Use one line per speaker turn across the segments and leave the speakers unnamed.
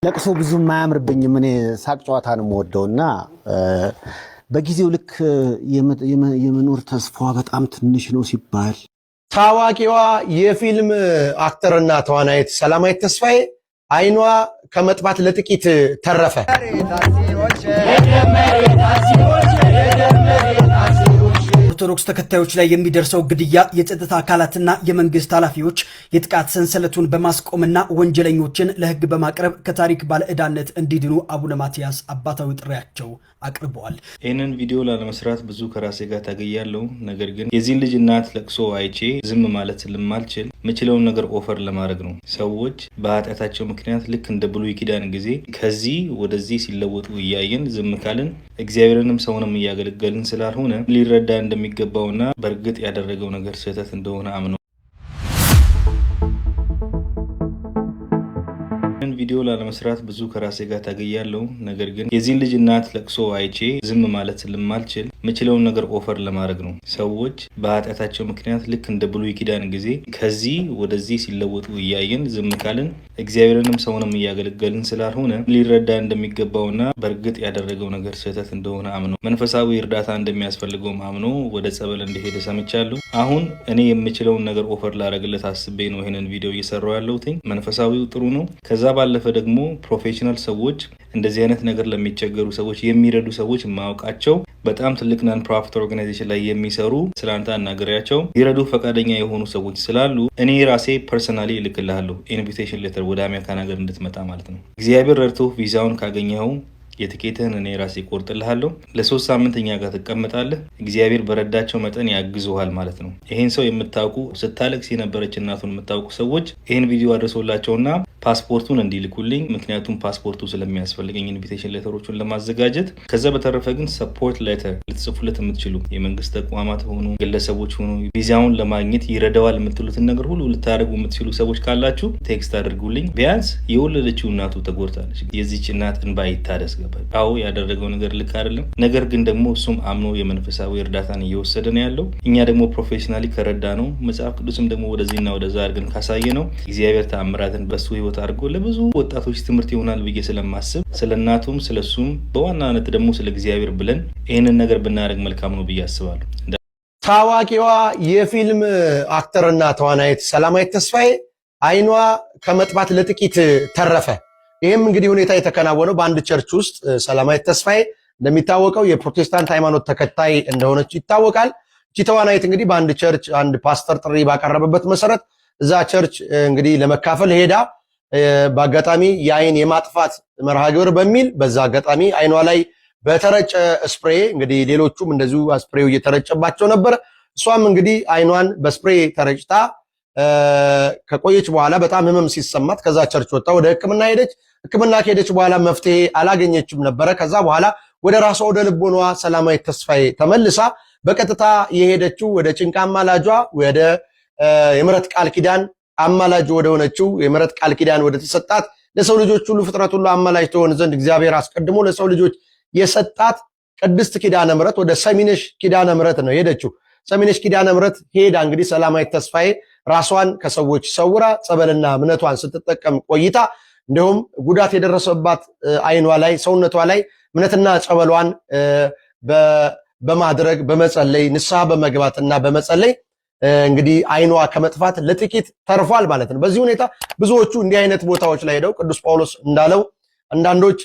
ለቅሶ ብዙ ማያምርብኝም እኔ ሳቅ ጨዋታ ነው የምወደውና በጊዜው ልክ የመኖር ተስፋዋ በጣም ትንሽ ነው ሲባል
ታዋቂዋ የፊልም አክተርና ተዋናይት ሰላማዊት ተስፋዬ አይኗ ከመጥፋት ለጥቂት ተረፈ።
ኦርቶዶክስ ተከታዮች ላይ የሚደርሰው ግድያ የጸጥታ አካላትና የመንግስት ኃላፊዎች የጥቃት ሰንሰለቱን በማስቆምና ወንጀለኞችን ለሕግ በማቅረብ ከታሪክ ባለዕዳነት እንዲድኑ አቡነ ማትያስ አባታዊ ጥሪያቸው አቅርበዋል።
ይህንን ቪዲዮ ላለመስራት ብዙ ከራሴ ጋር ታገያለሁ። ነገር ግን የዚህን ልጅ እናት ለቅሶ አይቼ ዝም ማለት ስለማልችል የምችለውን ነገር ኦፈር ለማድረግ ነው። ሰዎች በኃጢአታቸው ምክንያት ልክ እንደ ብሉይ ኪዳን ጊዜ ከዚህ ወደዚህ ሲለወጡ እያየን ዝም ካልን እግዚአብሔርንም ሰውንም እያገለገልን ስላልሆነ ሊረዳ እንደሚገባውና በእርግጥ ያደረገው ነገር ስህተት እንደሆነ አምኖ ቪዲዮ ላለመስራት ብዙ ከራሴ ጋር ታገያለሁ። ነገር ግን የዚህን ልጅ እናት ለቅሶ አይቼ ዝም ማለት ስለማልችል የምችለውን ነገር ኦፈር ለማድረግ ነው። ሰዎች በኃጢአታቸው ምክንያት ልክ እንደ ብሉይ ኪዳን ጊዜ ከዚህ ወደዚህ ሲለወጡ እያየን ዝም ካልን እግዚአብሔርንም ሰውንም እያገለገልን ስላልሆነ ሊረዳ እንደሚገባውና በእርግጥ ያደረገው ነገር ስህተት እንደሆነ አምኖ መንፈሳዊ እርዳታ እንደሚያስፈልገው አምኖ ወደ ጸበል እንደሄደ ሰምቻለሁ። አሁን እኔ የምችለውን ነገር ኦፈር ላደርግለት አስቤ ነው ይሄንን ቪዲዮ እየሰራሁ ያለሁት። መንፈሳዊው ጥሩ ነው። ከዛ ባለፈ ደግሞ ፕሮፌሽናል ሰዎች እንደዚህ አይነት ነገር ለሚቸገሩ ሰዎች የሚረዱ ሰዎች ማውቃቸው በጣም ትልቅ ናን ፕሮፊት ኦርጋናይዜሽን ላይ የሚሰሩ ስላንተ አናገሪያቸው ይረዱ ፈቃደኛ የሆኑ ሰዎች ስላሉ እኔ ራሴ ፐርሰናሊ እልክልሃለሁ ኢንቪቴሽን ሌተር ወደ አሜሪካን ሀገር እንድትመጣ ማለት ነው። እግዚአብሔር ረድቶ ቪዛውን ካገኘኸው የትኬትህን እኔ ራሴ ቆርጥልሃለሁ። ለ3 ሳምንት እኛ ጋር ትቀመጣለህ። እግዚአብሔር በረዳቸው መጠን ያግዙሃል ማለት ነው። ይሄን ሰው የምታውቁ ስታለቅስ የነበረች እናቱን የምታውቁ ሰዎች ይሄን ቪዲዮ አድርሶላቸውና ፓስፖርቱን እንዲልኩልኝ፣ ምክንያቱም ፓስፖርቱ ስለሚያስፈልገኝ ኢንቪቴሽን ሌተሮቹን ለማዘጋጀት። ከዛ በተረፈ ግን ሰፖርት ሌተር ልትጽፉለት የምትችሉ የመንግስት ተቋማት ሆኑ ግለሰቦች ሆኑ ቪዛውን ለማግኘት ይረዳዋል የምትሉትን ነገር ሁሉ ልታደርጉ የምትችሉ ሰዎች ካላችሁ ቴክስት አድርጉልኝ። ቢያንስ የወለደችው እናቱ ተጎድታለች። የዚች እናት እንባ ይታደስ። አዎ ያደረገው ነገር ልክ አይደለም። ነገር ግን ደግሞ እሱም አምኖ የመንፈሳዊ እርዳታን እየወሰደ ነው ያለው። እኛ ደግሞ ፕሮፌሽናሊ ከረዳ ነው መጽሐፍ ቅዱስም ደግሞ ወደዚህና ወደዛ አድርገን ካሳየ ነው እግዚአብሔር ተአምራትን በሱ ህይወት አድርጎ ለብዙ ወጣቶች ትምህርት ይሆናል ብዬ ስለማስብ ስለ እናቱም ስለሱም በዋናነት ደግሞ ስለ እግዚአብሔር ብለን ይህንን ነገር ብናደርግ መልካም ነው ብዬ አስባለሁ።
ታዋቂዋ የፊልም አክተርና ተዋናይት ሰላማዊት ተስፋዬ አይኗ ከመጥፋት ለጥቂት ተረፈ። ይህም እንግዲህ ሁኔታ የተከናወነው በአንድ ቸርች ውስጥ ሰላማዊት ተስፋዬ እንደሚታወቀው የፕሮቴስታንት ሃይማኖት ተከታይ እንደሆነች ይታወቃል። እቺ ተዋናይት እንግዲህ በአንድ ቸርች አንድ ፓስተር ጥሪ ባቀረበበት መሰረት እዛ ቸርች እንግዲህ ለመካፈል ሄዳ በአጋጣሚ የአይን የማጥፋት መርሃ ግብር በሚል በዛ አጋጣሚ አይኗ ላይ በተረጨ ስፕሬ እንግዲህ ሌሎቹም እንደዚሁ ስፕሬው እየተረጨባቸው ነበር። እሷም እንግዲህ አይኗን በስፕሬ ተረጭታ ከቆየች በኋላ በጣም ህመም ሲሰማት ከዛ ቸርች ወጣ ወደ ሕክምና ሄደች። ሕክምና ከሄደች በኋላ መፍትሄ አላገኘችም ነበረ። ከዛ በኋላ ወደ ራሷ ወደ ልቦኗ ሰላማዊት ተስፋዬ ተመልሳ በቀጥታ የሄደችው ወደ ጭንቅ አማላጇ ወደ የምሕረት ቃል ኪዳን አማላጅ ወደ ሆነችው የምሕረት ቃል ኪዳን ወደ ተሰጣት ለሰው ልጆች ሁሉ ፍጥረት ሁሉ አማላጅ ትሆን ዘንድ እግዚአብሔር አስቀድሞ ለሰው ልጆች የሰጣት ቅድስት ኪዳነ ምሕረት ወደ ሰሚነሽ ኪዳነ ምሕረት ነው ሄደችው። ሰሚነሽ ኪዳነ ምሕረት ሄዳ እንግዲህ ሰላማዊት ተስፋዬ ራሷን ከሰዎች ሰውራ ጸበልና እምነቷን ስትጠቀም ቆይታ እንዲሁም ጉዳት የደረሰባት አይኗ ላይ ሰውነቷ ላይ እምነትና ጸበሏን በማድረግ በመጸለይ ንስሐ በመግባትና በመጸለይ እንግዲህ አይኗ ከመጥፋት ለጥቂት ተርፏል ማለት ነው። በዚህ ሁኔታ ብዙዎቹ እንዲህ አይነት ቦታዎች ላይ ሄደው ቅዱስ ጳውሎስ እንዳለው አንዳንዶች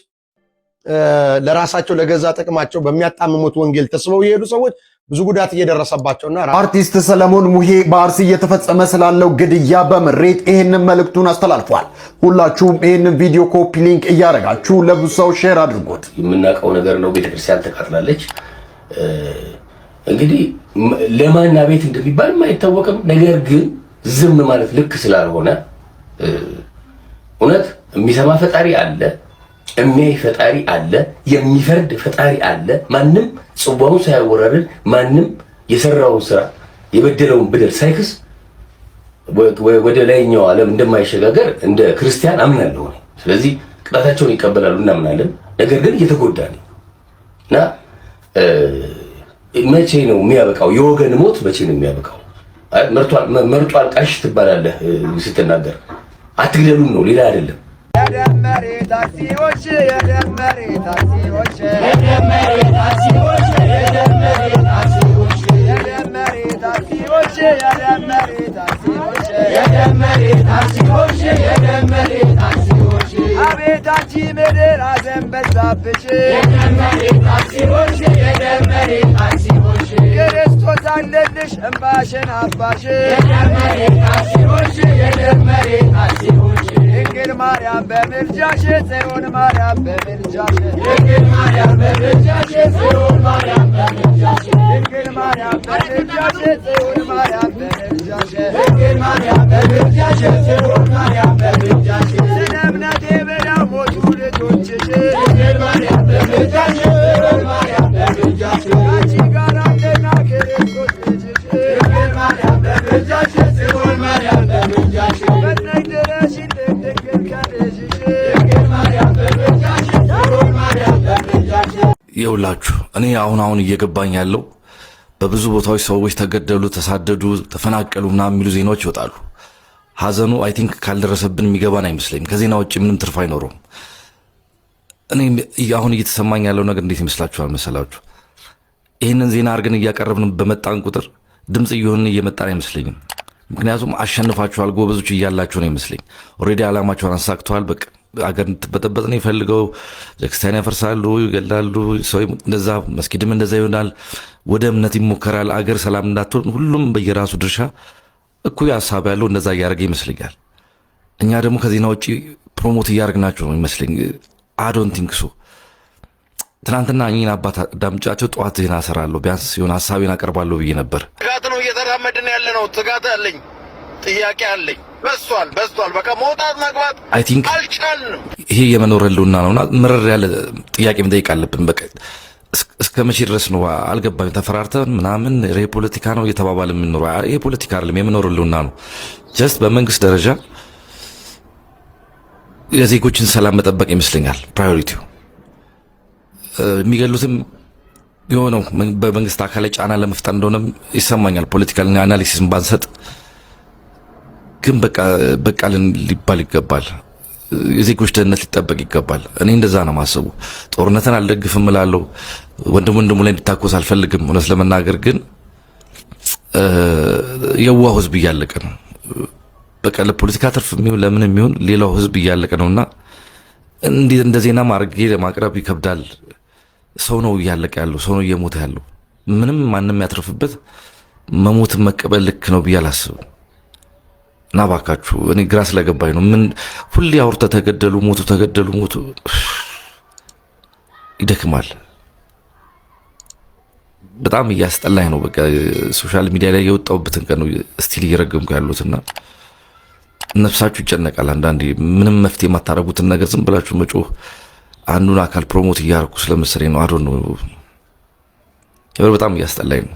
ለራሳቸው ለገዛ ጥቅማቸው በሚያጣምሙት ወንጌል ተስበው የሄዱ ሰዎች ብዙ ጉዳት እየደረሰባቸውና
አርቲስት ሰለሞን ሙሄ በአርሲ እየተፈጸመ ስላለው ግድያ በምሬት ይህንን መልእክቱን አስተላልፏል። ሁላችሁም ይህንን ቪዲዮ ኮፒ ሊንክ እያደረጋችሁ ለብዙ ሰው ሼር አድርጉት።
የምናውቀው ነገር ነው። ቤተክርስቲያን ተቃጥላለች። እንግዲህ ለማና ቤት እንደሚባል አይታወቅም። ነገር ግን ዝም ማለት ልክ ስላልሆነ እውነት የሚሰማ ፈጣሪ አለ፣ የሚያይ ፈጣሪ አለ፣ የሚፈርድ ፈጣሪ አለ። ማንም ጽዋውን ሳያወራርድ ማንም የሰራውን ስራ የበደለውን በደል ሳይክስ ወደ ላይኛው ዓለም እንደማይሸጋገር እንደ ክርስቲያን አምናለሁ። ስለዚህ ቅጣታቸውን ይቀበላሉ እናምናለን። ነገር ግን እየተጎዳ ነው እና መቼ ነው የሚያበቃው? የወገን ሞት መቼ ነው የሚያበቃው? መርጧል ቃሽ ትባላለህ ስትናገር። አትግደሉን ነው ሌላ አይደለም።
ታክሲዎች የደመሬ ታክሲዎች የደመሬ ታክሲዎች የደመሬ ታክሲዎች የደመሬ ታክሲዎች የደመሬ ታክሲዎች የደመሬ ታክሲዎች የደመሬ ታክሲዎች አቤት አንቺ ምድር ሐዘን በዛብሽ የደመሬ ታክሲዎች የደመሬ ታክሲዎች ክርስቶስ አለልሽ እምባሽን አባሽ የደመሬ ታክሲዎች የደመሬ ታክሲዎች ድንግል ማርያም በምልጃሽ ጽዮን ማርያም በምልጃሽ ድንግል ማርያም በምልጃሽ ጽዮን ማርያም በምልጃሽ ድንግል ማርያም በምልጃሽ ጽዮን ማርያም በምልጃሽ ድንግል ማርያም በምልጃሽ ጽዮን ማርያም በምልጃሽ ስለ እምነቴ ብለው ሞቱ ልጆችሽ ድንግል ማርያም በምልጃሽ ጽዮን ማርያም በምልጃሽ ካንቺ ጋር አለና ክርስቶስ ልጅሽ ድንግል ማርያም በምልጃሽ ጽዮን ማርያም በምልጃሽ በነይ ድረሽልኝ ድንግል ከልጅሽ ድንግል ማርያም በምልጃሽ ጽዮን ማርያም በምልጃሽ።
ይኸውላችሁ እኔ አሁን እየገባኝ ያለው በብዙ ቦታዎች ሰዎች ተገደሉ፣ ተሳደዱ፣ ተፈናቀሉ ምናምን የሚሉ ዜናዎች ይወጣሉ። ሀዘኑ አይ ቲንክ ካልደረሰብን የሚገባን አይመስለኝም። ከዜና ውጭ ምንም ትርፍ አይኖረውም። እኔ አሁን እየተሰማኝ ያለው ነገር እንዴት ይመስላችኋል መሰላችሁ? ይህንን ዜና አድርገን እያቀረብን በመጣን ቁጥር ድምፅ እየሆንን እየመጣን አይመስለኝም። ምክንያቱም አሸንፋችኋል፣ ጎበዞች እያላችሁ ነው ይመስለኝ። ኦልሬዲ ዓላማቸውን አሳክተዋል። በቃ አገር እንድትበጠበጥ ነው የፈልገው። ቤተክርስቲያን ያፈርሳሉ፣ ይገላሉ፣ ሰው እንደዛ፣ መስጊድም እንደዛ ይሆናል። ወደ እምነት ይሞከራል። አገር ሰላም እንዳትሆን ሁሉም በየራሱ ድርሻ እኩይ ሀሳብ ያለው እንደዛ እያደረገ ይመስለኛል። እኛ ደግሞ ከዜና ውጭ ፕሮሞት እያደረግናቸው ነው ይመስለኝ። አዶን ቲንክ ሶ። ትናንትና እኚህን አባት ዳምጫቸው ጠዋት ዜና እሰራለሁ ቢያንስ የሆነ ሀሳቤን አቀርባለሁ ብዬ ነበር።
ትጋት ነው እየተራመድን ያለ ነው። ትጋት አለኝ፣ ጥያቄ አለኝ። በስቷል። በቃ መውጣት መግባት
አይ ቲንክ
አልቻልንም።
ይሄ የመኖር ህልውና ነውና መረር ያለ ጥያቄ መጠየቅ አለብን። በቃ እስከ መቼ ድረስ ነው አልገባኝ። ተፈራርተን ምናምን ይሄ ፖለቲካ ነው እየተባባለ የምንኖረው? ይሄ ፖለቲካ አይደለም፣ የመኖር ህልውና ነው። ጀስት በመንግስት ደረጃ የዜጎችን ሰላም መጠበቅ ይመስለኛል ፕራዮሪቲው። የሚገሉትም የሆነው በመንግስት አካል ላይ ጫና ለመፍጠር እንደሆነም ይሰማኛል። ፖለቲካል አናሊሲስም ባንሰጥ ግን በቃ ሊባል ይገባል። የዜጎች ደህንነት ሊጠበቅ ይገባል። እኔ እንደዛ ነው ማሰቡ። ጦርነትን አልደግፍም እላለሁ። ወንድሙ ላይ እንዲታኮስ አልፈልግም። እውነት ለመናገር ግን የዋህ ህዝብ እያለቀ ነው። በቃ ለፖለቲካ ትርፍ የሚሆን ለምን የሚሆን ሌላው ህዝብ እያለቀ ነውና እንደ ዜና ማድረግ ለማቅረብ ይከብዳል። ሰው ነው እያለቀ ያለው፣ ሰው ነው እየሞተ ያለው። ምንም ማንም ያትርፍበት መሞትን መቀበል ልክ ነው ብዬ አላስብም። እና ባካችሁ እኔ ግራ ስለገባኝ ነው። ምን ሁሌ አውርተ ተገደሉ ሞቱ ይደክማል። በጣም እያስጠላኝ ነው። በቃ ሶሻል ሚዲያ ላይ የወጣሁበትን ቀን ነው ስቲል እየረገምኩ ያሉትና ነፍሳችሁ ይጨነቃል። አንዳንዴ ምንም መፍትሄ የማታረጉትን ነገር ዝም ብላችሁ መጮህ አንዱን አካል ፕሮሞት እያደረኩ ስለመሰለኝ ነው። አዶ ነው በጣም እያስጠላኝ ነው።